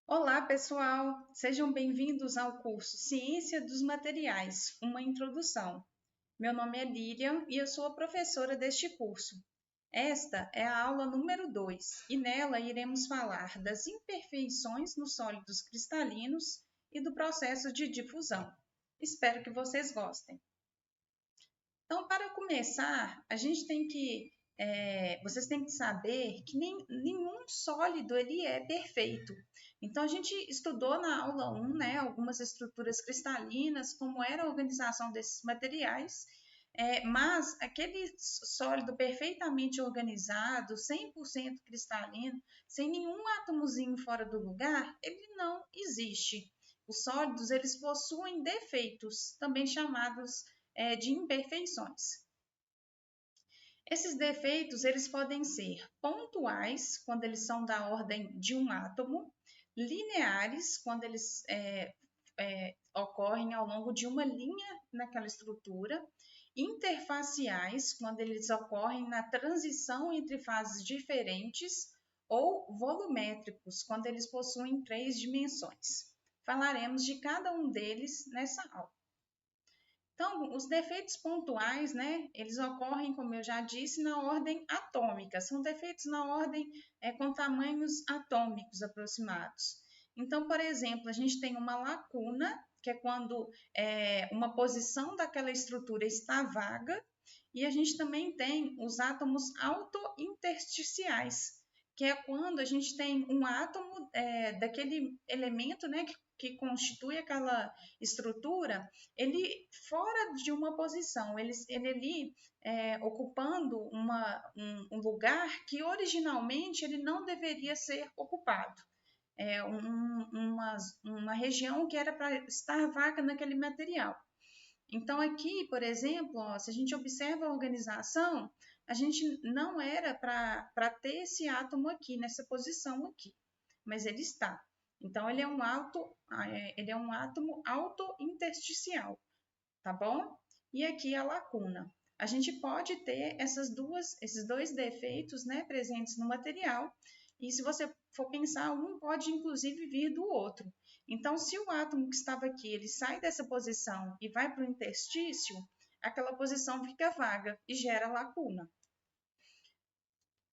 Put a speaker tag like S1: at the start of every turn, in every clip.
S1: Olá, pessoal! Sejam bem-vindos ao curso Ciência dos Materiais, uma introdução. Meu nome é Lilian e eu sou a professora deste curso. Esta é a aula número 2 e nela iremos falar das imperfeições nos sólidos cristalinos e do processo de difusão. Espero que vocês gostem. Então, para começar, a gente tem que, vocês têm que saber que nenhum sólido ele é perfeito. Então, a gente estudou na aula 1, né, algumas estruturas cristalinas, como era a organização desses materiais, mas aquele sólido perfeitamente organizado, 100% cristalino, sem nenhum átomozinho fora do lugar, ele não existe. Os sólidos, eles possuem defeitos, também chamados de imperfeições. Esses defeitos eles podem ser pontuais, quando eles são da ordem de um átomo, lineares, quando eles ocorrem ao longo de uma linha naquela estrutura, interfaciais, quando eles ocorrem na transição entre fases diferentes, ou volumétricos, quando eles possuem 3 dimensões. Falaremos de cada um deles nessa aula. Então, os defeitos pontuais, né, eles ocorrem, como eu já disse, na ordem atômica. São defeitos na ordem com tamanhos atômicos aproximados. Então, por exemplo, a gente tem uma lacuna, que é quando uma posição daquela estrutura está vaga, e a gente também tem os átomos autointersticiais, que é quando a gente tem um átomo daquele elemento, né, que constitui aquela estrutura, ele fora de uma posição, ele ali ocupando um lugar que originalmente ele não deveria ser ocupado. Uma região que era para estar vaga naquele material. Então, aqui, por exemplo, ó, se a gente observa a organização, a gente não era para ter esse átomo aqui, nessa posição aqui, mas ele está. Então, ele é um átomo autointersticial, tá bom? E aqui a lacuna. A gente pode ter esses dois defeitos, né, presentes no material, e se você for pensar, um pode inclusive vir do outro. Então, se o átomo que estava aqui, ele sai dessa posição e vai para o interstício, aquela posição fica vaga e gera lacuna.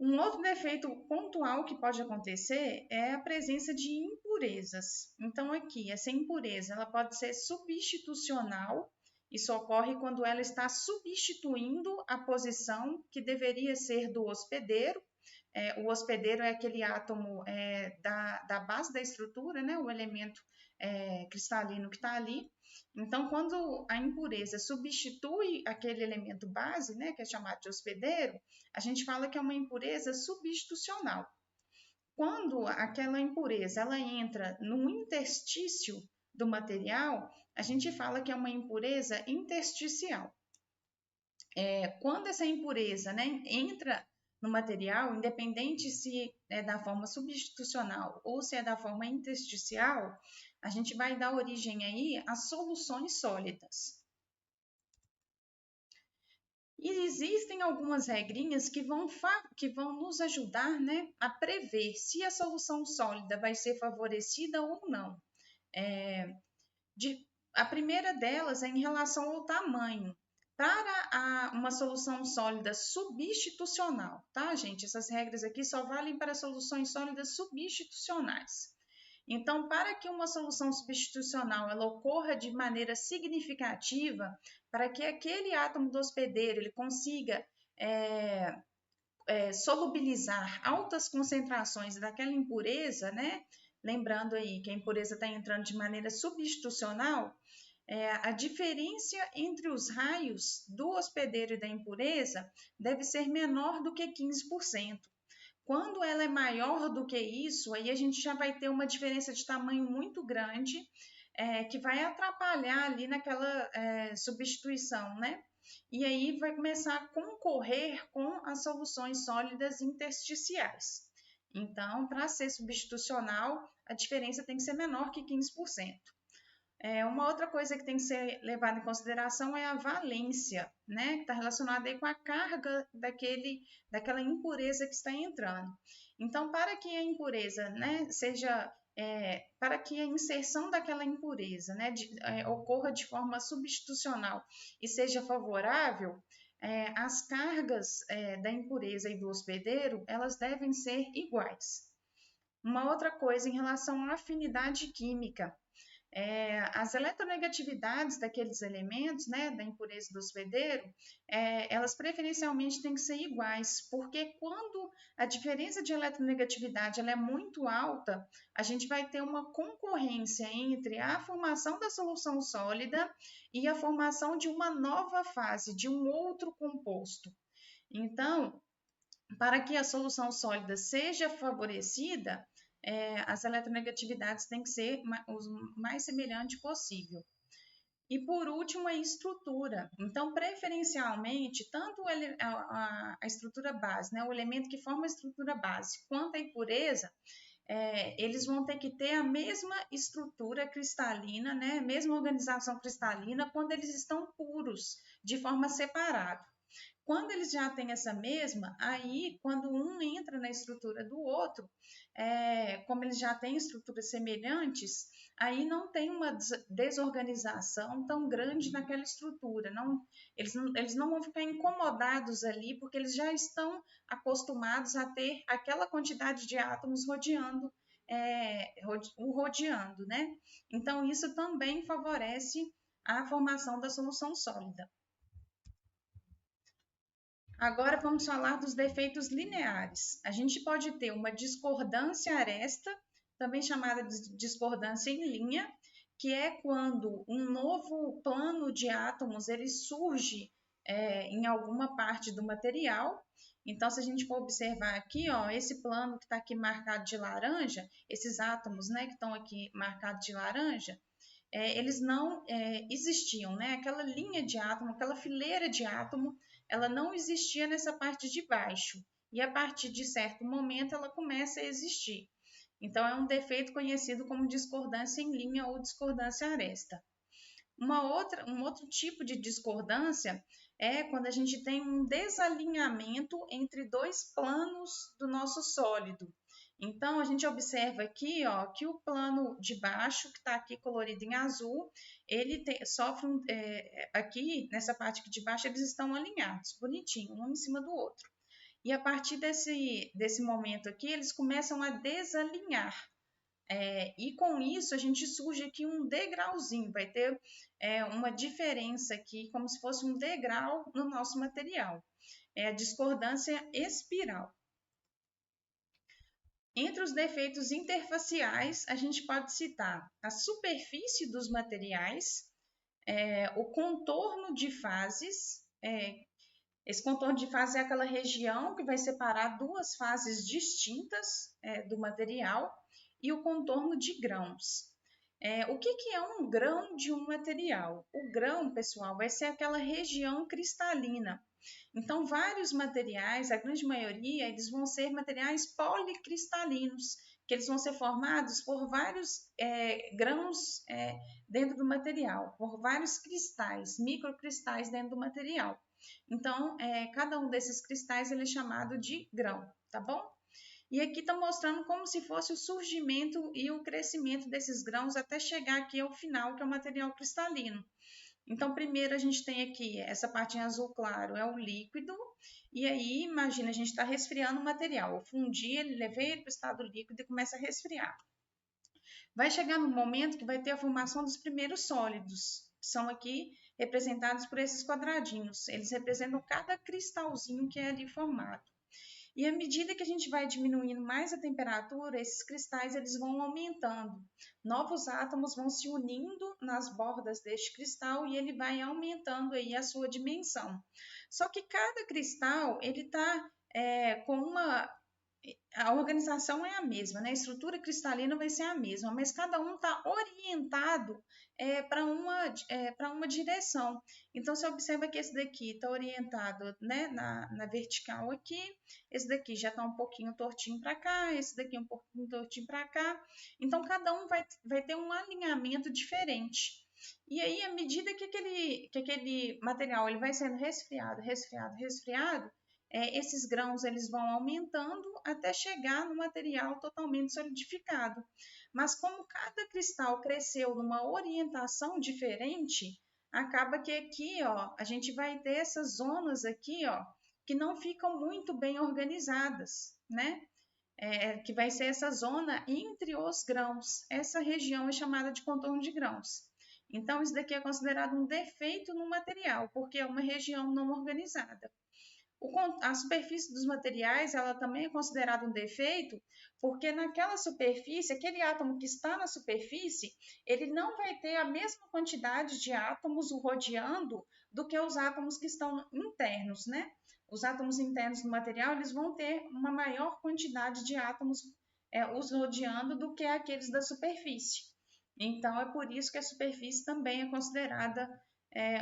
S1: Um outro defeito pontual que pode acontecer é a presença de impurezas. Então, aqui, essa impureza ela pode ser substitucional. Isso ocorre quando ela está substituindo a posição que deveria ser do hospedeiro. O hospedeiro é aquele átomo da base da estrutura, né? O elemento cristalino que está ali. Então, quando a impureza substitui aquele elemento base, né, que é chamado de hospedeiro, a gente fala que é uma impureza substitucional. Quando aquela impureza ela entra no interstício do material, a gente fala que é uma impureza intersticial. Quando essa impureza, né, entra no material, independente se é da forma substitucional ou se é da forma intersticial, a gente vai dar origem aí a soluções sólidas. E existem algumas regrinhas que vão nos ajudar, né, a prever se a solução sólida vai ser favorecida ou não. A primeira delas é em relação ao tamanho. Para uma solução sólida substitucional, tá, gente? Essas regras aqui só valem para soluções sólidas substitucionais. Então, para que uma solução substitucional ela ocorra de maneira significativa, para que aquele átomo do hospedeiro ele consiga solubilizar altas concentrações daquela impureza, né? Lembrando aí que a impureza está entrando de maneira substitucional, a diferença entre os raios do hospedeiro e da impureza deve ser menor do que 15%. Quando ela é maior do que isso, aí a gente já vai ter uma diferença de tamanho muito grande, que vai atrapalhar ali naquela substituição, né? E aí vai começar a concorrer com as soluções sólidas intersticiais. Então, para ser substitucional, a diferença tem que ser menor que 15%. Uma outra coisa que tem que ser levada em consideração é a valência, né? Que está relacionada aí com a carga daquela impureza que está entrando. Então, para que a impureza, né, seja para que a inserção daquela impureza, né, ocorra de forma substitucional e seja favorável, as cargas da impureza e do hospedeiro, elas devem ser iguais. Uma outra coisa em relação à afinidade química. As eletronegatividades daqueles elementos, né, da impureza do hospedeiro, elas preferencialmente têm que ser iguais, porque quando a diferença de eletronegatividade ela é muito alta, a gente vai ter uma concorrência entre a formação da solução sólida e a formação de uma nova fase, de um outro composto. Então, para que a solução sólida seja favorecida, as eletronegatividades têm que ser o mais semelhante possível. E por último, a estrutura. Então, preferencialmente, tanto a estrutura base, né, o elemento que forma a estrutura base, quanto a impureza, eles vão ter que ter a mesma estrutura cristalina, né, a mesma organização cristalina quando eles estão puros, de forma separada. Quando eles já têm essa mesma, aí quando um entra na estrutura do outro, como eles já têm estruturas semelhantes, aí não tem uma desorganização tão grande naquela estrutura. Eles não vão ficar incomodados ali, porque eles já estão acostumados a ter aquela quantidade de átomos rodeando, né? Então, isso também favorece a formação da solução sólida. Agora vamos falar dos defeitos lineares. A gente pode ter uma discordância aresta, também chamada de discordância em linha, que é quando um novo plano de átomos ele surge em alguma parte do material. Então, se a gente for observar aqui, ó, esse plano que está aqui marcado de laranja, esses átomos, né, que estão aqui marcados de laranja, eles não existiam, né? Aquela linha de átomo, aquela fileira de átomo, ela não existia nessa parte de baixo. E a partir de certo momento ela começa a existir. Então é um defeito conhecido como discordância em linha ou discordância aresta. Um outro tipo de discordância é quando a gente tem um desalinhamento entre dois planos do nosso sólido. Então, a gente observa aqui, ó, que o plano de baixo, que está aqui colorido em azul, ele sofre aqui, nessa parte aqui de baixo, eles estão alinhados, bonitinho, um em cima do outro. E a partir desse momento aqui, eles começam a desalinhar. E com isso, a gente surge aqui um degrauzinho, vai ter uma diferença aqui, como se fosse um degrau no nosso material. É a discordância espiral. Entre os defeitos interfaciais, a gente pode citar a superfície dos materiais, o contorno de fases. Esse contorno de fase é aquela região que vai separar duas fases distintas do material, e o contorno de grãos. O que é um grão de um material? O grão, pessoal, vai ser aquela região cristalina. Então, vários materiais, a grande maioria, eles vão ser materiais policristalinos, que eles vão ser formados por vários grãos dentro do material, por vários cristais, microcristais dentro do material. Então, cada um desses cristais ele é chamado de grão, tá bom? E aqui está mostrando como se fosse o surgimento e o crescimento desses grãos até chegar aqui ao final, que é o material cristalino. Então, primeiro a gente tem aqui essa parte em azul claro, é o líquido, e aí, imagina, a gente está resfriando o material. Eu fundi ele, levei ele para o estado líquido e começa a resfriar. Vai chegar no momento que vai ter a formação dos primeiros sólidos, que são aqui representados por esses quadradinhos. Eles representam cada cristalzinho que é ali formado. E à medida que a gente vai diminuindo mais a temperatura, esses cristais eles vão aumentando. Novos átomos vão se unindo nas bordas deste cristal e ele vai aumentando aí a sua dimensão. Só que cada cristal ele está com a organização é a mesma, né? A estrutura cristalina vai ser a mesma, mas cada um está orientado para uma direção. Então, você observa que esse daqui está orientado, né, na vertical aqui, esse daqui já está um pouquinho tortinho para cá, esse daqui um pouquinho tortinho para cá. Então, cada um vai ter um alinhamento diferente. E aí, à medida que aquele material ele vai sendo resfriado, esses grãos eles vão aumentando até chegar no material totalmente solidificado. Mas como cada cristal cresceu numa orientação diferente, acaba que aqui, ó, a gente vai ter essas zonas aqui, ó, que não ficam muito bem organizadas, né? Que vai ser essa zona entre os grãos. Essa região é chamada de contorno de grãos. Então, isso daqui é considerado um defeito no material, porque é uma região não organizada. A superfície dos materiais, ela também é considerada um defeito, porque naquela superfície, aquele átomo que está na superfície, ele não vai ter a mesma quantidade de átomos rodeando do que os átomos que estão internos, né? Os átomos internos do material, eles vão ter uma maior quantidade de átomos os rodeando do que aqueles da superfície. Então, é por isso que a superfície também é considerada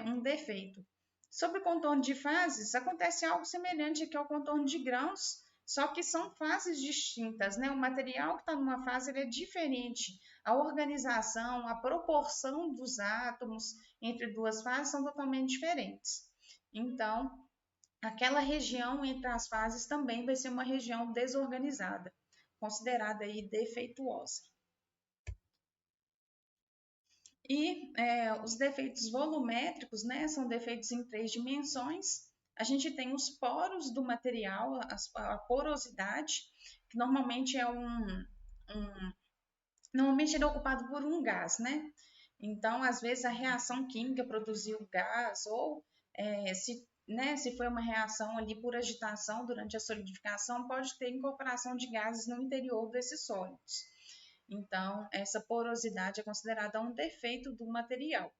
S1: um defeito. Sobre o contorno de fases, acontece algo semelhante aqui ao contorno de grãos, só que são fases distintas, né? O material que está numa fase ele é diferente. A organização, a proporção dos átomos entre duas fases são totalmente diferentes. Então, aquela região entre as fases também vai ser uma região desorganizada, considerada aí defeituosa. E os defeitos volumétricos, né, são defeitos em 3 dimensões. A gente tem os poros do material, a porosidade, que normalmente normalmente ele é ocupado por um gás, né? Então, às vezes, a reação química produziu gás, ou se foi uma reação ali por agitação durante a solidificação, pode ter incorporação de gases no interior desses sólidos. Então, essa porosidade é considerada um defeito do material.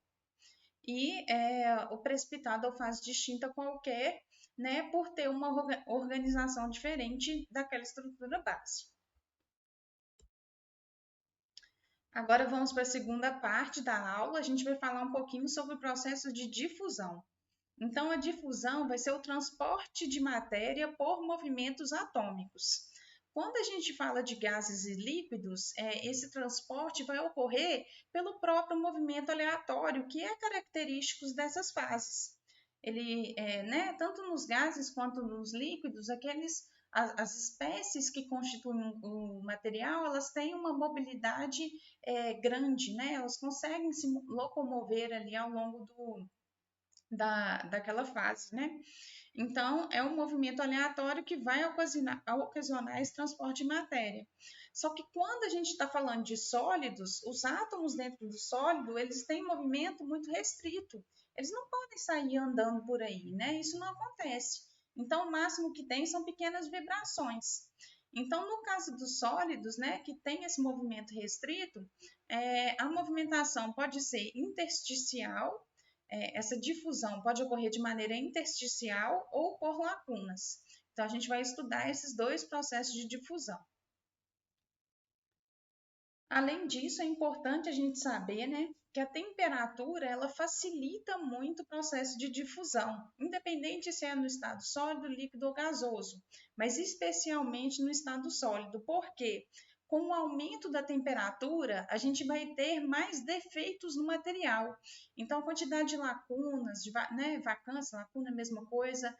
S1: E o precipitado ou fase distinta qualquer, né, por ter uma organização diferente daquela estrutura base. Agora vamos para a segunda parte da aula, a gente vai falar um pouquinho sobre o processo de difusão. Então, a difusão vai ser o transporte de matéria por movimentos atômicos. Quando a gente fala de gases e líquidos, esse transporte vai ocorrer pelo próprio movimento aleatório, que é característico dessas fases. Ele, tanto nos gases quanto nos líquidos, as espécies que constituem o material, elas têm uma mobilidade grande, né? Elas conseguem se locomover ali ao longo daquela fase, né? Então, é um movimento aleatório que vai ocasionar esse transporte de matéria. Só que quando a gente está falando de sólidos, os átomos dentro do sólido, eles têm movimento muito restrito. Eles não podem sair andando por aí, né? Isso não acontece. Então, o máximo que tem são pequenas vibrações. Então, no caso dos sólidos, né, que tem esse movimento restrito, a movimentação pode ser intersticial, essa difusão pode ocorrer de maneira intersticial ou por lacunas. Então, a gente vai estudar esses dois processos de difusão. Além disso, é importante a gente saber, né, que a temperatura ela facilita muito o processo de difusão, independente se é no estado sólido, líquido ou gasoso, mas especialmente no estado sólido. Por quê? Com o aumento da temperatura, a gente vai ter mais defeitos no material. Então, a quantidade de lacunas, vacância, lacuna é a mesma coisa,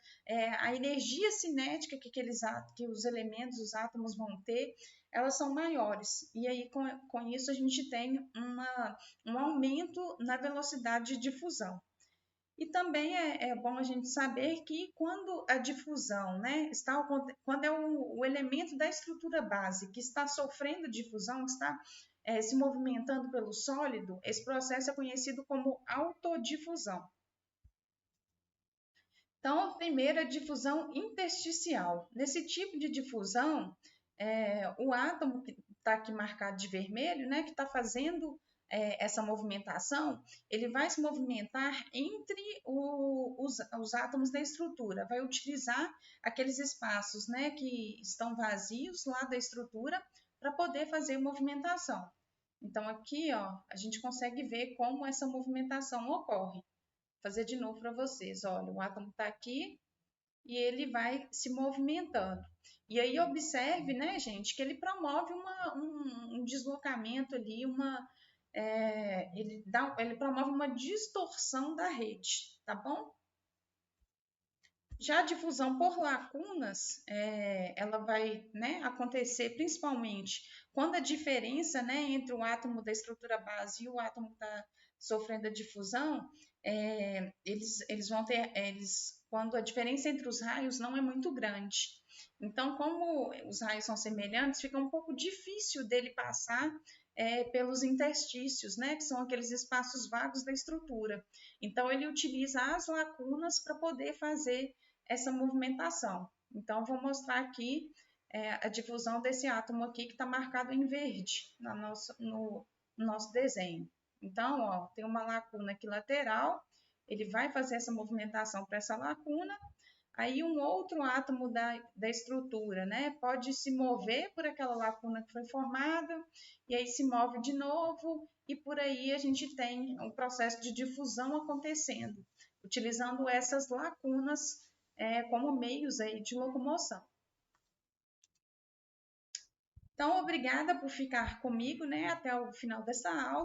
S1: a energia cinética que os elementos, os átomos vão ter, elas são maiores. E aí, com isso, a gente tem um aumento na velocidade de difusão. E também é bom a gente saber que quando a difusão, né, quando é o elemento da estrutura base que está sofrendo difusão, que está se movimentando pelo sólido, esse processo é conhecido como autodifusão. Então, a primeira é a difusão intersticial. Nesse tipo de difusão, o átomo que está aqui marcado de vermelho, né, que está fazendo essa movimentação, ele vai se movimentar entre os átomos da estrutura, vai utilizar aqueles espaços, né, que estão vazios lá da estrutura para poder fazer movimentação. Então, aqui, ó, a gente consegue ver como essa movimentação ocorre. Vou fazer de novo para vocês. Olha, o átomo está aqui e ele vai se movimentando. E aí observe, né, gente, que ele promove um deslocamento ali, ele promove uma distorção da rede, tá bom? Já a difusão por lacunas, ela vai, né, acontecer principalmente quando a diferença, né, entre o átomo da estrutura base e o átomo que está sofrendo a difusão, eles vão ter, quando a diferença entre os raios não é muito grande. Então, como os raios são semelhantes, fica um pouco difícil dele passar pelos interstícios, né, que são aqueles espaços vagos da estrutura. Então, ele utiliza as lacunas para poder fazer essa movimentação. Então, vou mostrar aqui a difusão desse átomo aqui que está marcado em verde no nosso desenho. Então, ó, tem uma lacuna aqui lateral, ele vai fazer essa movimentação para essa lacuna, aí um outro átomo da estrutura, né, pode se mover por aquela lacuna que foi formada, e aí se move de novo, e por aí a gente tem um processo de difusão acontecendo, utilizando essas lacunas como meios aí de locomoção. Então, obrigada por ficar comigo, né, até o final dessa aula.